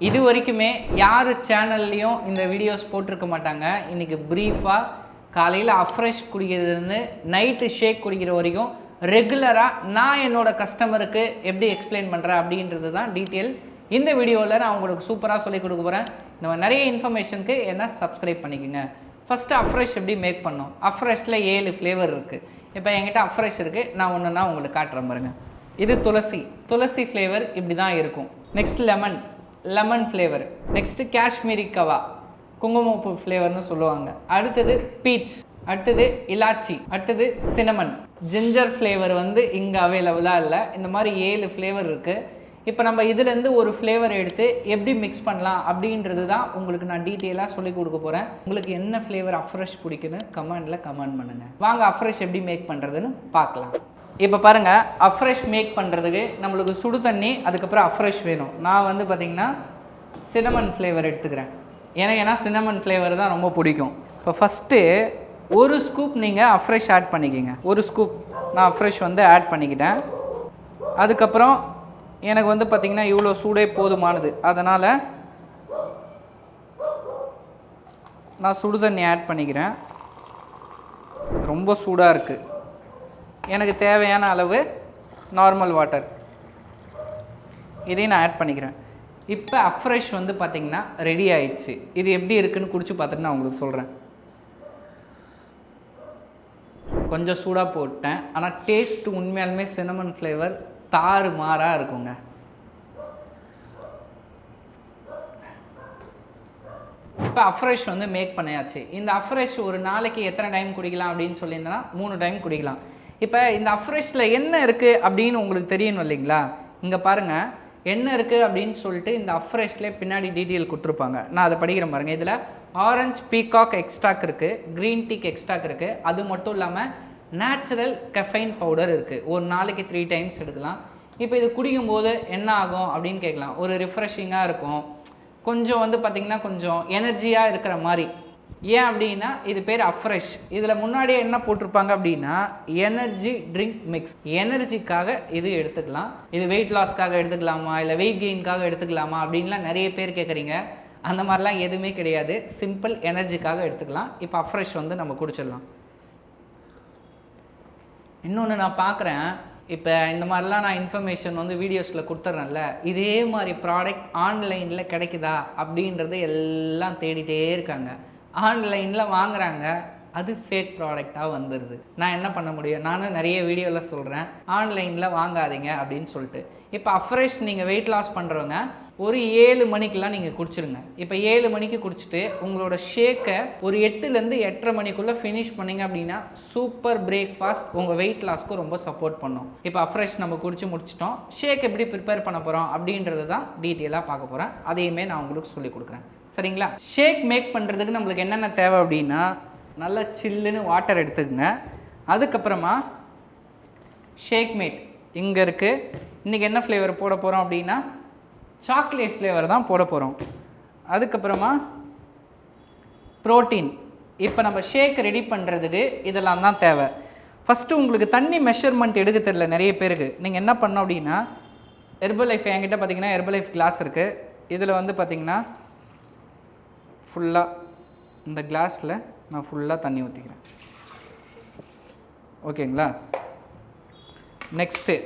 இது வரைக்குமே யார் சேனல்லையும் இந்த வீடியோஸ் போட்டிருக்க மாட்டாங்க. இன்றைக்கி ப்ரீஃபாக காலையில் அஃப்ரெஷ் குடிக்கிறதுலேருந்து நைட்டு ஷேக் குடிக்கிற வரைக்கும் ரெகுலராக நான் என்னோடய கஸ்டமருக்கு எப்படி எக்ஸ்பிளைன் பண்ணுறேன் அப்படின்றது தான் டீட்டெயில் இந்த வீடியோவில் நான் உங்களுக்கு சூப்பராக சொல்லிக் கொடுக்க போகிறேன். நம்ம நிறைய இன்ஃபர்மேஷனுக்கு என்ன சப்ஸ்கிரைப் பண்ணிக்கோங்க. ஃபஸ்ட்டு அஃப்ரெஷ் எப்படி மேக் பண்ணோம். அஃப்ரெஷ்ஷில் 7 ஃப்ளேவர் இருக்குது. இப்போ என்கிட்ட அஃப்ரெஷ் இருக்குது, நான் ஒன்றுன்னா உங்களுக்கு காட்டுறேன் பாருங்க. இது துளசி ஃப்ளேவர் இப்படி தான் இருக்கும். Next lemon flavour. Next Kashmiri kahwa, குங்குமப்பூ ஃப்ளேவர்னு சொல்லுவாங்க. அடுத்தது பீச், அடுத்தது இலாச்சி, அடுத்தது சினமன். ஜிஞ்சர் ஃப்ளேவர் இங்கே அவைலபிளாக இல்லை. இந்த மாதிரி 7 ஃப்ளேவர் இருக்குது. இப்போ நம்ம இதுலேருந்து ஒரு ஃப்ளேவர் எடுத்து எப்படி மிக்ஸ் பண்ணலாம் அப்படின்றது தான் உங்களுக்கு நான் டீட்டெயிலாக சொல்லிக் கொடுக்க போகிறேன். உங்களுக்கு என்ன ஃப்ளேவர் அஃப்ரெஷ் பிடிக்குன்னு கமெண்டில் கமெண்ட் பண்ணுங்கள். வாங்க அஃப்ரெஷ் எப்படி மேக் பண்ணுறதுன்னு பார்க்கலாம். இப்போ பாருங்கள், அஃப்ரெஷ் மேக் பண்ணுறதுக்கு நம்மளுக்கு சுடு தண்ணி, அதுக்கப்புறம் அஃப்ரெஷ் வேணும். நான் பார்த்திங்கன்னா சினமன் ஃப்ளேவர் எடுத்துக்கிறேன். ஏன்னா சினமன் ஃப்ளேவர் தான் ரொம்ப பிடிக்கும். இப்போ ஃபஸ்ட்டு ஒரு ஸ்கூப் நீங்கள் அஃப்ரெஷ் ஆட் பண்ணிக்கிங்க. ஒரு ஸ்கூப் நான் அஃப்ரெஷ் ஆட் பண்ணிக்கிட்டேன். அதுக்கப்புறம் எனக்கு பார்த்திங்கன்னா இவ்வளோ சூடே போதுமானது. அதனால் நான் சுடு தண்ணி ஆட் பண்ணிக்கிறேன். ரொம்ப சூடாக இருக்குது. எனக்கு தேவையான அளவு நார்மல் வாட்டர் இதையும் நான் ஆட் பண்ணிக்கிறேன். இப்போ அஃப்ரெஷ் பார்த்திங்கன்னா ரெடி ஆயிடுச்சு. இது எப்படி இருக்குதுன்னு குடிச்சு பார்த்துட்டு நான் உங்களுக்கு சொல்கிறேன். கொஞ்சம் சூடாக போட்டேன், ஆனால் டேஸ்ட் உண்மையாலுமே சினமன் ஃப்ளேவர் தாறு மாறாக இருக்குங்க. இப்போ அஃப்ரெஷ் மேக் பண்ணியாச்சு. இந்த அஃப்ரெஷ் ஒரு நாளைக்கு எத்தனை டைம் குடிக்கலாம் அப்படின்னு சொல்லியிருந்தேன்னா 3 டைம் குடிக்கலாம். இப்போ இந்த அஃப்ரெஷ்ஷில் என்ன இருக்குது அப்படின்னு உங்களுக்கு தெரியணும் இல்லைங்களா? இங்கே பாருங்கள், என்ன இருக்குது அப்படின்னு சொல்லிட்டு இந்த அஃப்ரெஷ்லேயே பின்னாடி டீட்டெயில் கொடுத்துருப்பாங்க. நான் அதை படிக்கிறேன் பாருங்கள். இதில் ஆரஞ்ச் பீகாக் எக்ஸ்ட்ராக் இருக்குது, க்ரீன் டீக் எக்ஸ்ட்ராக் இருக்குது. அது மட்டும் இல்லாமல் நேச்சுரல் கெஃபைன் பவுடர் இருக்குது. ஒரு நாளைக்கு 3 டைம்ஸ் எடுக்கலாம். இப்போ இது குடிக்கும்போது என்ன ஆகும் அப்படின்னு கேட்கலாம். ஒரு ரிஃப்ரெஷிங்காக இருக்கும், கொஞ்சம் பார்த்திங்கன்னா கொஞ்சம் எனர்ஜியாக இருக்கிற மாதிரி. ஏன் அப்படின்னா இது பேர் அஃப்ரெஷ். இதில் முன்னாடியே என்ன போட்டிருப்பாங்க அப்படின்னா எனர்ஜி ட்ரிங்க் மிக்ஸ். எனர்ஜிக்காக இது எடுத்துக்கலாம். இது வெயிட் லாஸ்க்காக எடுத்துக்கலாமா, இல்லை வெயிட் கெயின்காக எடுத்துக்கலாமா அப்படின்லாம் நிறைய பேர் கேட்குறீங்க. அந்த மாதிரிலாம் எதுவுமே கிடையாது. சிம்பிள் எனர்ஜிக்காக எடுத்துக்கலாம். இப்போ அஃப்ரெஷ் நம்ம குடிச்சிடலாம். இன்னொன்று நான் பார்க்குறேன், இப்போ இந்த மாதிரிலாம் நான் இன்ஃபர்மேஷன் வீடியோஸில் கொடுத்துட்றேன்ல, இதே மாதிரி ப்ராடக்ட் ஆன்லைனில் கிடைக்குதா அப்படின்றது எல்லாம் தேடிட்டே இருக்காங்க. ஆன்லைனில் வாங்குகிறாங்க, அது ஃபேக் ப்ராடக்டாக வந்துடுது. நான் என்ன பண்ண முடியும்? நானும் நிறைய வீடியோவில் சொல்கிறேன், ஆன்லைனில் வாங்காதீங்க அப்படின்னு சொல்லிட்டு. இப்போ அஃப்ரெஷ் நீங்கள் வெயிட் லாஸ் பண்ணுறவங்க ஒரு 7 மணிக்கெலாம் நீங்கள் குடிச்சிருங்க. இப்போ 7 மணிக்கு குடிச்சிட்டு உங்களோட ஷேக்கை ஒரு 8லேருந்து 8:30 மணிக்குள்ளே ஃபினிஷ் பண்ணிங்க அப்படின்னா சூப்பர் பிரேக்ஃபாஸ்ட் உங்கள் வெயிட் லாஸ்க்கு ரொம்ப சப்போர்ட் பண்ணும். இப்போ அஃப்ரெஷ் நம்ம குடிச்சு முடிச்சிட்டோம். ஷேக் எப்படி ப்ரிப்பேர் பண்ண போகிறோம் அப்படின்றது தான் டீட்டெயிலாக பார்க்க போகிறேன். அதையுமே நான் உங்களுக்கு சொல்லிக் கொடுக்குறேன். சரிங்களா? ஷேக் மேக் பண்ணுறதுக்கு நம்மளுக்கு என்னென்ன தேவை அப்படின்னா, நல்லா சில்லுன்னு வாட்டர் எடுத்துக்கங்க. அதுக்கப்புறமா ஷேக் மேட் இங்கே இருக்குது. இன்றைக்கி என்ன ஃப்ளேவர் போட போகிறோம் அப்படின்னா சாக்லேட் ஃப்ளேவர் தான் போட போகிறோம். அதுக்கப்புறமா ப்ரோட்டீன். இப்போ நம்ம ஷேக் ரெடி பண்ணுறதுக்கு இதெல்லாம் தான் தேவை. ஃபஸ்ட்டு உங்களுக்கு தண்ணி மெஷர்மெண்ட் எடுக்க தெரியல நிறைய பேருக்கு. நீங்கள் என்ன பண்ணோம் அப்படின்னா, ஹெர்பலைஃப் என்கிட்ட பார்த்திங்கன்னா ஹெர்பலைஃப் கிளாஸ் இருக்குது. இதில் பார்த்திங்கன்னா ஃபுல்லாக இந்த கிளாஸில் நான் ஃபுல்லாக தண்ணி ஊற்றிக்கிறேன். ஓகேங்களா? Next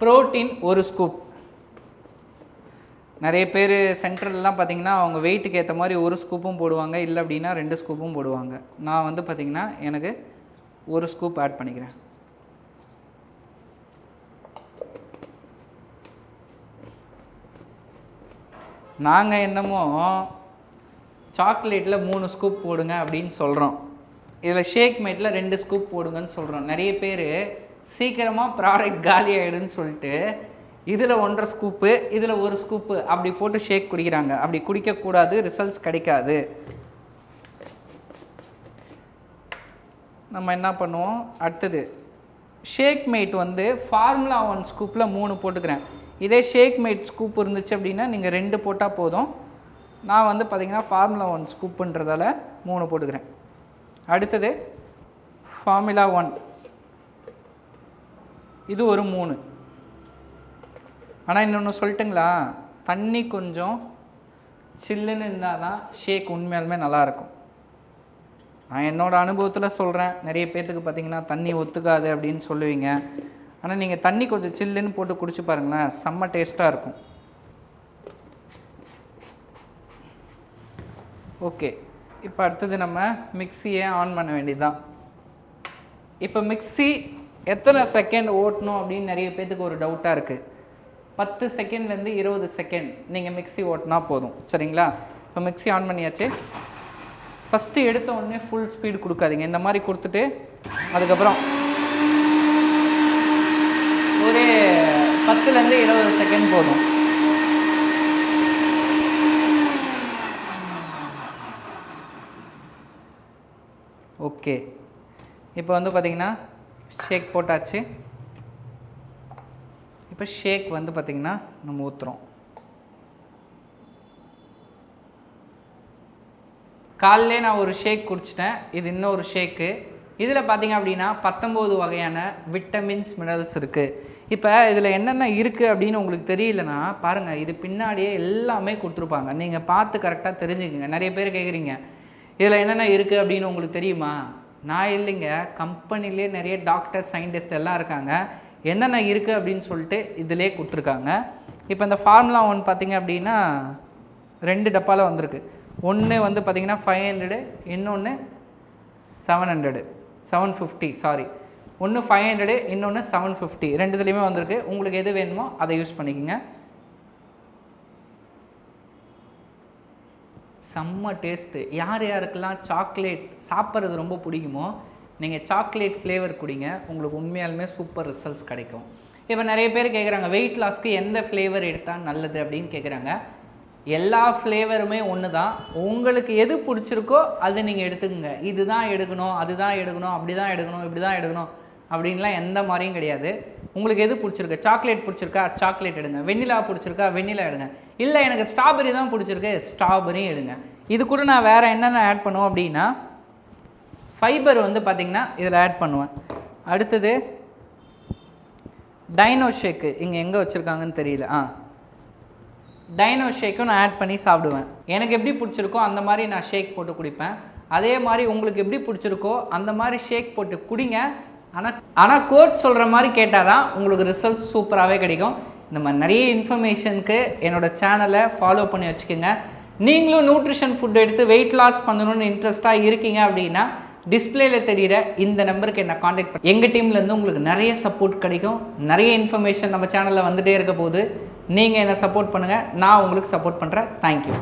protein 1 scoop. நிறைய பேர் சென்ட்ரல்லாம் பார்த்திங்கன்னா அவங்க வெயிட்டுக்கு ஏற்ற மாதிரி 1 ஸ்கூப்பும் போடுவாங்க, இல்லை அப்படின்னா 2 ஸ்கூப்பும் போடுவாங்க. நான் பார்த்திங்கன்னா எனக்கு 1 ஸ்கூப் ஆட் பண்ணிக்கிறேன். நாங்கள் என்னமோ சாக்லேட்டில் 3 ஸ்கூப் போடுங்க அப்படின்னு சொல்கிறோம், இதில் ஷேக் மேட்டில் 2 ஸ்கூப் போடுங்கன்னு சொல்கிறோம். நிறைய பேர் சீக்கிரமாக ப்ராடக்ட் காலி ஆகிடுன்னு சொல்லிட்டு இதில் 1.5 ஸ்கூப்பு, இதில் 1 ஸ்கூப்பு அப்படி போட்டு ஷேக் குடிக்கிறாங்க. அப்படி குடிக்கக்கூடாது, ரிசல்ட்ஸ் கிடைக்காது. நம்ம என்ன பண்ணுவோம், அடுத்தது ஷேக் மேட் ஃபார்முலா 1 ஸ்கூப்பில் 3 போட்டுக்கிறேன். இதே ஷேக் மேட் ஸ்கூப் இருந்துச்சு அப்படின்னா நீங்கள் 2 போட்டால் போதும். நான் பார்த்திங்கன்னா ஃபார்முலா 1 ஸ்கூப்புன்றதால 3 போட்டுக்கிறேன். அடுத்தது ஃபார்முலா 1, இது ஒரு 3. ஆனால் இன்னொன்று சொல்லட்டுங்களா, தண்ணி கொஞ்சம் சில்லுன்னு இருந்தால் தான் ஷேக் உண்மையாலுமே நல்லாயிருக்கும். நான் என்னோடய அனுபவத்தில் சொல்கிறேன். நிறைய பேர்த்துக்கு பார்த்திங்கன்னா தண்ணி ஒத்துக்காது அப்படின்னு சொல்லுவீங்க. ஆனால் நீங்கள் தண்ணி கொஞ்சம் சில்லுன்னு போட்டு குடிச்சு பாருங்களேன், செம்ம டேஸ்ட்டாக இருக்கும். ஓகே, இப்போ அடுத்தது நம்ம மிக்சியை ஆன் பண்ண வேண்டியது தான். இப்போ மிக்சி எத்தனை செகண்ட் ஓட்டணும் அப்படின்னு நிறைய பேர்த்துக்கு ஒரு டவுட்டாக இருக்குது. 10 செகண்ட்லேருந்து 20 செகண்ட் நீங்கள் மிக்சி ஓட்டினா போதும். சரிங்களா? இப்போ மிக்சி ஆன் பண்ணியாச்சு. ஃபஸ்ட்டு எடுத்த உடனே ஃபுல் ஸ்பீடு கொடுக்காதீங்க. இந்த மாதிரி கொடுத்துட்டு அதுக்கப்புறம் ஒரு 10லேருந்து 20 செகண்ட் போதும். ஓகே, இப்போ வந்து பார்த்திங்கன்னா ஷேக் போட்டாச்சு. இப்போ ஷேக் வந்து பார்த்திங்கன்னா நம்ம ஊற்றுறோம். காலையிலே நான் ஒரு ஷேக் குடிச்சிட்டேன். இது இன்னொரு ஷேக்கு. இதில் பார்த்திங்க அப்படின்னா 19 வகையான விட்டமின்ஸ், மினரல்ஸ் இருக்குது. இப்போ இதில் என்னென்ன இருக்குது அப்படின்னு உங்களுக்கு தெரியலனா பாருங்கள், இது பின்னாடியே எல்லாமே கொடுத்துருப்பாங்க. நீங்கள் பார்த்து கரெக்டாக தெரிஞ்சுக்கங்க. நிறைய பேர் கேட்குறீங்க இதில் என்னென்ன இருக்குது அப்படின்னு உங்களுக்கு தெரியுமா? நான் இல்லைங்க, கம்பெனிலே நிறைய டாக்டர், சயின்டிஸ்ட் எல்லாம் இருக்காங்க. என்னென்ன இருக்குது அப்படின்னு சொல்லிட்டு இதிலே கொடுத்துருக்காங்க. இப்போ இந்த ஃபார்முலா 1 பார்த்திங்க அப்படின்னா 2 டப்பாவில் வந்திருக்கு. ஒன்று வந்து பார்த்திங்கன்னா 500, இன்னொன்று 750. சாரி, ஒன்று 500, இன்னொன்று 750. ரெண்டுத்துலேயுமே வந்திருக்கு. உங்களுக்கு எது வேணுமோ அதை யூஸ் பண்ணிக்கோங்க. செம்ம டேஸ்ட்டு. யார் யாருக்கெல்லாம் சாக்லேட் சாப்பிட்றது ரொம்ப பிடிக்குமோ நீங்கள் சாக்லேட் ஃப்ளேவர் குடிங்க, உங்களுக்கு உண்மையாலுமே சூப்பர் ரிசல்ட்ஸ் கிடைக்கும். இப்போ நிறைய பேர் கேட்குறாங்க வெயிட் லாஸ்க்கு எந்த ஃப்ளேவர் எடுத்தால் நல்லது அப்படின்னு கேட்குறாங்க. எல்லா ஃப்ளேவருமே ஒன்று தான். உங்களுக்கு எது பிடிச்சிருக்கோ அது நீங்கள் எடுத்துக்கோங்க. இதுதான் எடுக்கணும், அதுதான் எடுக்கணும், அப்படி தான் எடுக்கணும், இப்படி தான் எடுக்கணும் அப்படின்லாம் எந்த மாதிரியும் கிடையாது. உங்களுக்கு எது பிடிச்சிருக்கு, சாக்லேட் பிடிச்சிருக்கா சாக்லேட் எடுங்க, வெண்ணிலா பிடிச்சிருக்கா வெண்ணிலா எடுங்க, இல்லை எனக்கு ஸ்ட்ராபெரி தான் பிடிச்சிருக்கு ஸ்ட்ராபெரி எடுங்க. இது கூட நான் வேறு என்னென்ன ஆட் பண்ணுவோம் அப்படின்னா ஃபைபர் வந்து பார்த்திங்கன்னா இதில் ஆட் பண்ணுவேன். அடுத்தது டைனோ ஷேக்கு இங்கே எங்கே வச்சுருக்காங்கன்னு தெரியல. டைனோ ஷேக்கும் நான் ஆட் பண்ணி சாப்பிடுவேன். எனக்கு எப்படி பிடிச்சிருக்கோ அந்த மாதிரி நான் ஷேக் போட்டு குடிப்பேன். அதே மாதிரி உங்களுக்கு எப்படி பிடிச்சிருக்கோ அந்த மாதிரி ஷேக் போட்டு குடிங்க. ஆனால் கோட் சொல்கிற மாதிரி கேட்டால் தான் உங்களுக்கு ரிசல்ட்ஸ் சூப்பராகவே கிடைக்கும். இந்த மாதிரி நிறைய இன்ஃபர்மேஷனுக்கு என்னோடய சேனலை ஃபாலோ பண்ணி வச்சுக்கோங்க. நீங்களும் நியூட்ரிஷன் ஃபுட் எடுத்து வெயிட் லாஸ் பண்ணணும்னு இன்ட்ரெஸ்ட்டாக இருக்கீங்க அப்படின்னா டிஸ்பிளேல தெரிகிற இந்த நம்பருக்கு என்ன காண்டாக்ட் பண்ணி எங்கள் டீம்லேருந்து உங்களுக்கு நிறைய சப்போர்ட் கிடைக்கும். நிறைய இன்ஃபர்மேஷன் நம்ம சேனலில் வந்துகிட்டே இருக்க போது நீங்கள் என்னை சப்போர்ட் பண்ணுங்கள், நான் உங்களுக்கு சப்போர்ட் பண்ணுறேன். தேங்க்யூ.